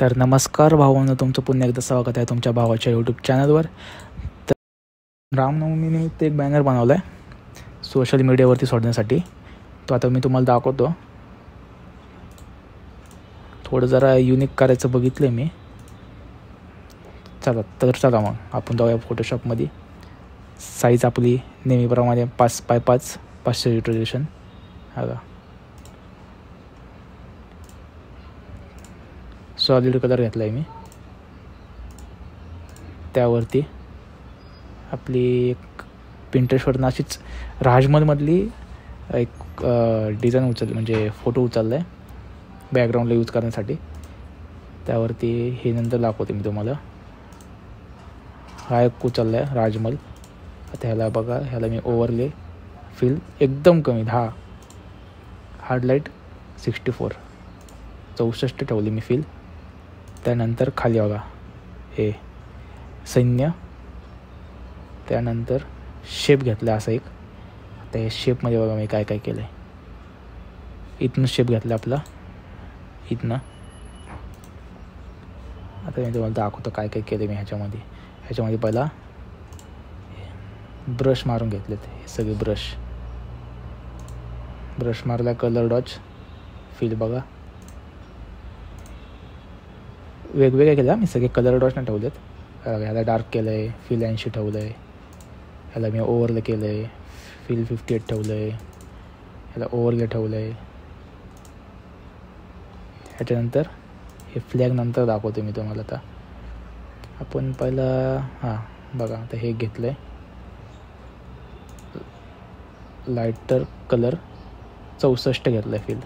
तर नमस्कार भावांनो, तुमचं पुन्हा एकदा स्वागत आहे तुमच्या भावाच्या यूट्यूब चॅनलवर. तर रामनवमीनिमित्त एक बॅनर बनवला आहे सोशल मीडियावरती सोडण्यासाठी. तो आता मी तुम्हाला दाखवतो. थोडं जरा युनिक करायचं बघितलं मी. चला मग आपण जाऊया फोटोशॉपमध्ये. साईज आपली नेहमीप्रमाणे 5x5 500 रिझोल्यूशन. हा सॉलिड कलर घेतला आहे मी. त्यावरती आपली एक पिंटरेस्टवरून अशीच राजमहलमधली एक डिझाईन उचलली, म्हणजे फोटो उचलला आहे बॅकग्राऊंडला यूज करण्यासाठी. त्यावरती हे नंतर दाखवते मी तुम्हाला. हा एक उचलला आहे राजमहल. आता ह्याला बघा, ह्याला मी ओव्हरले फिल एकदम कमी 10 हार्डलाईट 64 ठेवली मी फिल. त्यानंतर खाली बघा हे सैन्य. त्यानंतर शेप घेतला असा एक. आता हे शेपमध्ये बघा मी काय काय केलं आहे. इथनं शेप घेतला आपला, इथनं. आता मी तुम्हाला दाखवतो काय काय केलं मी ह्याच्यामध्ये. पहिला ब्रश मारून घेतलेत हे सगळे ब्रश मारला. कलर डॉच फिल बघा वेगवेगळे केलं मी सगळे. कलर डॉट्सने ठेवलेत. ह्याला डार्क केलं आहे, फिल 80 ठेवलं आहे. ह्याला मी ओव्हरले केलं आहे, फिल 58 ठेवलं आहे. ह्याला ओव्हरले ठेवलं आहे. ह्याच्यानंतर हे फ्लॅग नंतर दाखवतो मी तुम्हाला. आता आपण पहिला बघा आता हे घेतलं आहे लाईटर कलर 64 घेतलं आहे फिल.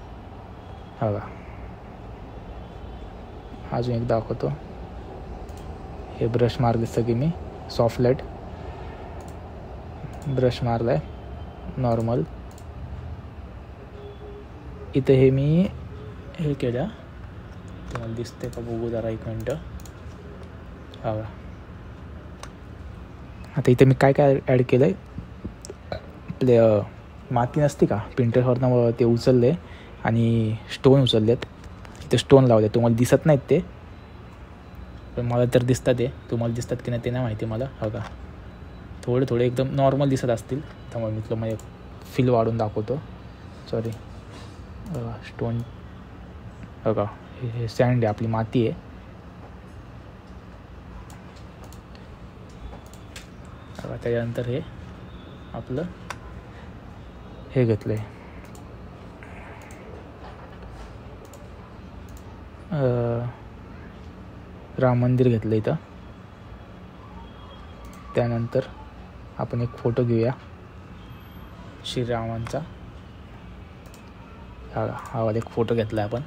बघा अजून एक दाखवतो. हे ब्रश मारले सगळे मी. सॉफ्ट लाईट ब्रश मारला आहे नॉर्मल. इथं हे मी हे केलं, तुम्हाला दिसते का बघू जरा एक मिनटं. आता इथे मी काय काय ॲड केलं आहे. आपले माती नसते का पिंटरेस्टवरनं ते उचलले आणि स्टोन उचललेत. ते स्टोन लावले. तुम्हाला दिसत नाहीत ते, पण मला तर दिसतात. ते तुम्हाला दिसतात की नाही ते नाही माहिती मला. बघा थोडे एकदम नॉर्मल दिसत असतील, त्यामुळे मी तुला माझे फिल वाढून दाखवतो. सॉरी स्टोन बघा हे सँड आहे, आपली माती आहे. बघा त्याच्यानंतर हे आपलं हे घेतलं आहे राम मंदिर घेतलं इथं. त्यानंतर आपण एक फोटो घेऊया श्रीरामांचा. हा वाला एक फोटो घेतला आपण.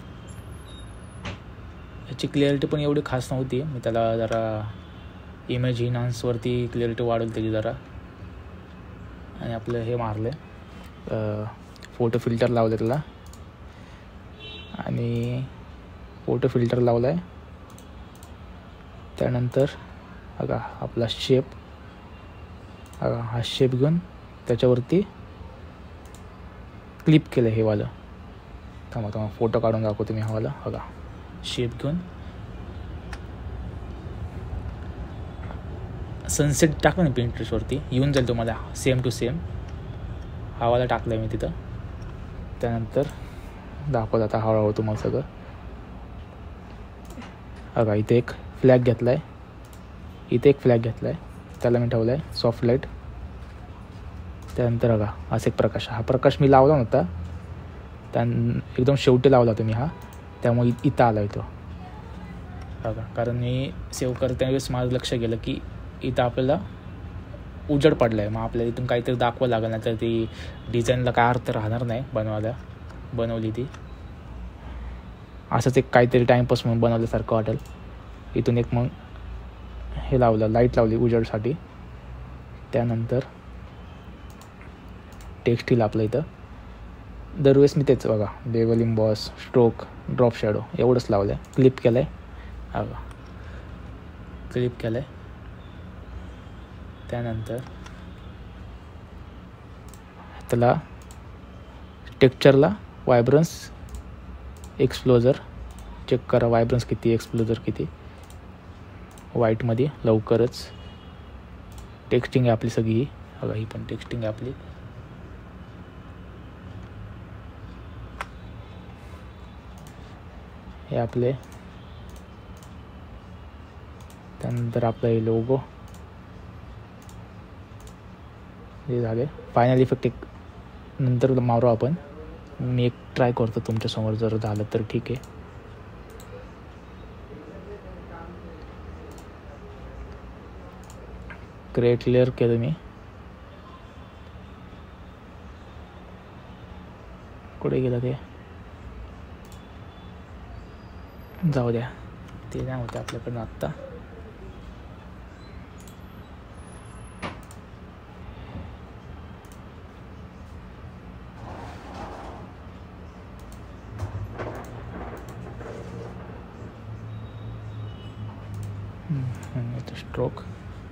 याची क्लिअरिटी पण एवढी खास नव्हती. मी त्याला जरा इमेज इन्हान्सवरती क्लिअरिटी वाढवली त्याची जरा. आणि आपलं हे मारलं फोटो फिल्टर लावलं त्याला. आणि फोटो फिल्टर लावला आहे. त्यानंतर बघा आपला शेप. हा शेप घेऊन त्याच्यावरती क्लिप केलं हे वालं. थांबा फोटो काढून दाखवतो मी. हवाला बघा शेप घेऊन सनसेट टाकलं ना पिंटरेस्टवरती, येऊन जाईल तुम्हाला सेम टू सेम. हवाला टाकलं आहे मी तिथं. त्यानंतर दाखवत आता हळूहळू तुम्हाला सगळं. बघा इथे एक फ्लॅग घेतला आहे, इथे एक फ्लॅग घेतला आहे. त्याला मी ठेवला आहे सॉफ्ट लाईट. त्यानंतर बघा असा एक प्रकाश. हा प्रकाश मी लावला नव्हता, एकदम शेवटी लावला होता मी हा. त्यामुळे इथं आला येतो बघा. कारण मी सेव्ह करते वेळेस माझं लक्ष गेलं की इथं आपल्याला उजेड पडला आहे. मग आपल्याला इथून काहीतरी दाखवावं लागेल, नाही तर ती डिझाईनला काय अर्थ राहणार नाही. बनवली ती असंच एक काहीतरी टाईमपास म्हणून बनवल्यासारखं वाटेल. इथून एक मग हे लावलं, लाईट लावली उजेडसाठी. त्यानंतर टेक्स्ट हिल आपलं इथं. दरवेळेस मी तेच बघा level, emboss, stroke, drop shadow एवढंच लावलं आहे. क्लिप केलं आहे बघा, क्लिप केलं आहे. त्यानंतर त्याला टेक्स्चरला व्हायब्रन्स एक्सप्लोजर चेक करा वायब्रन्स किती, एक्सप्लोजर किती. व्हाईटमध्ये लवकरच टेक्स्टिंग आहे आपली सगळी. बघा ही पण टेक्स्टिंग आहे आपली. हे आपले, त्यानंतर आपला हे लोगो हे झाले. फायनल इफेक्ट एक नंतर मारू आपण. मी एक ट्राय करतो तुमच्यासमोर, जर झालं तर ठीक आहे. क्रिएट लेअर केलं मी. कुठे गेलं ते, जाऊ द्या, ते नाही होतं आपल्याकडनं आत्ता.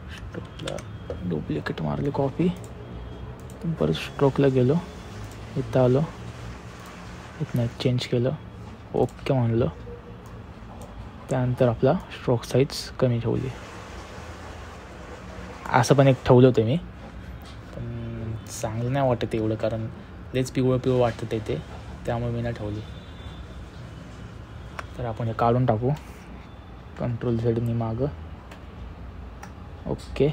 स्ट्रोकला डुप्लिकेट मारली कॉपी. परत स्ट्रोकला गेलो, इथं आलो, इथनं चेंज केलं, ओके म्हणलं. त्यानंतर आपला स्ट्रोक साईज कमी ठेवली. असं पण एक ठेवलं होतं मी, पण चांगलं नाही वाटत एवढं, कारण लेच पिवळं वाटतं ते, त्यामुळे मी नाही ठेवली. तर आपण हे काढून टाकू. कंट्रोल झेडनी मागं. ओके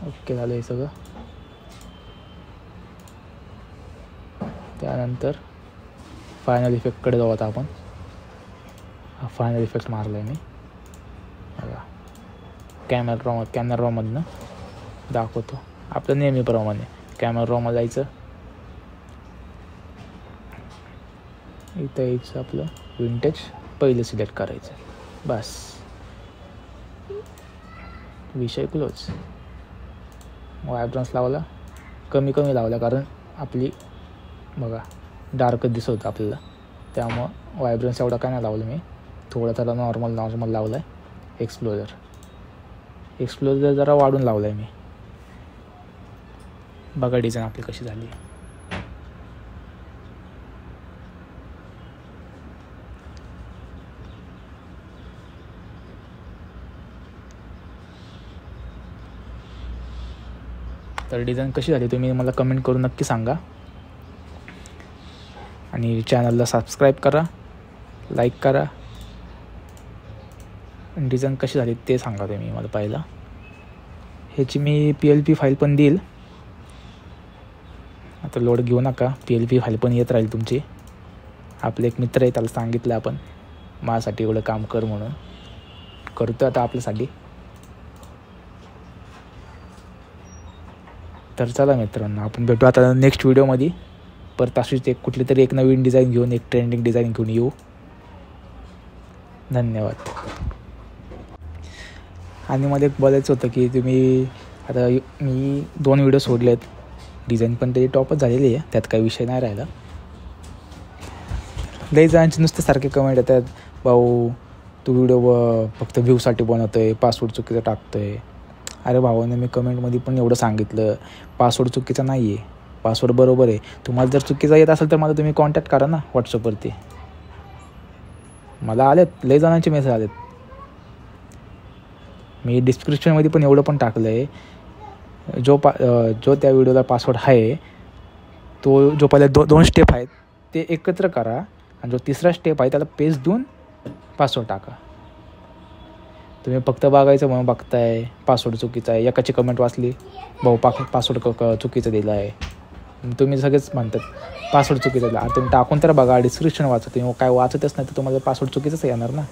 ओके झालं हे सगळं. त्यानंतर फायनल इफेक्टकडे जाऊ आता आपण. हा फायनल इफेक्ट मारला आहे मी. बघा कॅमेरा रॉमधनं दाखवतो आपलं नेहमीप्रमाणे. कॅमेरा रॉमला जायचं, इथं यायचं, आपलं विंटेज पहिलं सिलेक्ट करायचं, बस विषय क्लोज. वायब्रन्स लावला, कमी लावला, कारण आपली बघा डार्क दिसत होतं आपल्याला, त्यामुळं वायब्रन्स एवढा काय नाही लावलं मी. थोडं त्याला नॉर्मल लावला आहे. एक्सप्लोजर जरा वाढून लावला आहे मी. बघा डिझाईन आपली कशी झाली. तर डिझाईन कशी झाली तुम्ही मला कमेंट करून नक्की सांगा. आणि चॅनलला सबस्क्राईब करा, लाईक करा. डिझाईन कशी झाली ते सांगा तुम्ही मला पहिला. ह्याची मी PLP फाईल पण देईल. आता लोड घेऊ नका, PLP फाईल पण येत राहील तुमची. आपले एक मित्र आहे, त्याला सांगितलं आपण माझ्यासाठी एवढं काम कर म्हणून, करतो आता आपल्यासाठी. तर चला मित्रांनो, आपण भेटू आता नेक्स्ट व्हिडिओमध्ये. परत अशीच कुठली तरी एक नवीन डिझाईन घेऊन, एक ट्रेंडिंग डिझाईन घेऊन येऊ. धन्यवाद. आणि मला एक बोलायचं होतं की तुम्ही आता मी 2 व्हिडिओ सोडलेत. डिझाईन पण त्याची टॉपच झालेली आहे, त्यात काही विषय नाही राहिला. लई जणांचे नुसते सारखे कमेंट येतात, भाऊ तू व्हिडिओ फक्त व्ह्यूसाठी बनवतो आहे, पासवर्ड चुकीचं टाकतो आहे. अरे भावाने मी कमेंटमध्ये पण एवढं सांगितलं, पासवर्ड चुकीचा नाही आहे, पासवर्ड बरोबर आहे. तुम्हाला जर चुकीचा येत असेल तर मला तुम्ही कॉन्टॅक्ट करा ना व्हॉट्सअपवरती. मला आलेत, लई जणांचे मेसेज आलेत. मी डिस्क्रिप्शनमध्ये पण एवढं पण टाकलं आहे, जो त्या व्हिडिओला पासवर्ड आहे तो जो पहिले 2 स्टेप आहेत ते एकत्र करा, आणि जो 3रा स्टेप आहे त्याला पेज देऊन पासवर्ड टाका. तुम्ही फक्त बघायचं म्हणून बघताय, पासवर्ड चुकीचा आहे. एकाची कमेंट वाचली, भाऊ पासवर्ड चुकीचं दिलं आहे. तुम्ही सगळेच म्हणतात पासवर्ड चुकीचं दिला. तुम्ही टाकून तर बघा, डिस्क्रिप्शन वाचा. तुम्ही काय वाचतच नाही तर तुम्हाला पासवर्ड चुकीचंच येणार ना.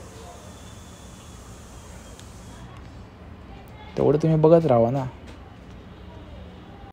तेवढं तुम्ही बघत राहा ना.